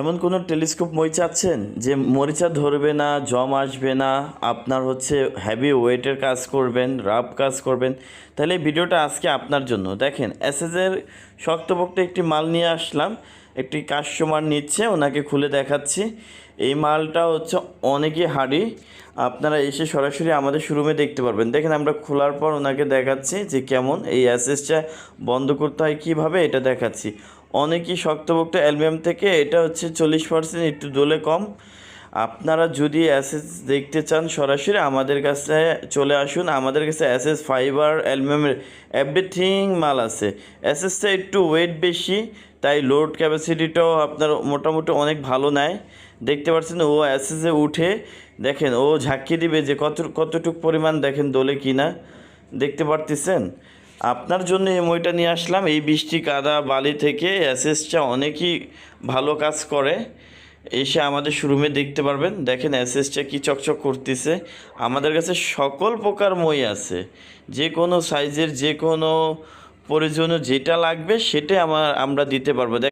এমন কোনো টেলিস্কোপ মই চাচ্ছেন যে মরিচা ধরবে না, জম আসবে না, আপনার হচ্ছে হেভি ওয়েটের কাজ করবেন, রাফ কাজ করবেন, তাহলে এই ভিডিওটা আজকে আপনার জন্য। দেখেন এসএসের শক্তপোক্ত একটি মাল নিয়ে আসলাম, একটি কাস্টমার নিচ্ছে, ওনাকে খুলে দেখাচ্ছি। এই মালটা হচ্ছে অনেকই হার্ডি, আপনারা এসে সরাসরি আমাদের শোরুমে দেখতে পারবেন। দেখেন আমরা খোলার পর ওনাকে দেখাচ্ছি যে কেমন এই এসএসটা বন্ধ করতে হয় কীভাবে, এটা দেখাচ্ছি। অনেকই শক্তপোক্ত অ্যালুমিনিয়াম থেকে এটা হচ্ছে 40%, একটু দোলে কম। আপনারা যদি অ্যাসেস দেখতে চান সরাসরি আমাদের কাছে চলে আসুন। আমাদের কাছে অ্যাসেস ফাইবার, অ্যালুমিনিয়ামের এভরিথিং মাল আছে। অ্যাসেসটা একটু ওয়েট বেশি, তাই লোড ক্যাপাসিটিটাও আপনার মোটামুটি অনেক ভালো নেয়। দেখতে পাচ্ছেন ও অ্যাসেসে উঠে দেখেন ও ঝাঁকি দিবে যে কতটুক পরিমাণ দেখেন দোলে কিনা, দেখতে পারতেছেন। আপনার জন্য এই মইটা নিয়ে আসলাম। এই বৃষ্টি কাদা বালি থেকে অ্যাসেসটা অনেকই ভালো কাজ করে। এসে আমাদের শোরুমে দেখতে পারবেন। দেখেন অ্যাসেসটা কি চকচক করতেছে। আমাদের কাছে সকল প্রকার মই আছে, যে কোনো সাইজের, যে কোনো প্রয়োজনীয় যেটা লাগবে সেটাই আমরা দিতে পারবো।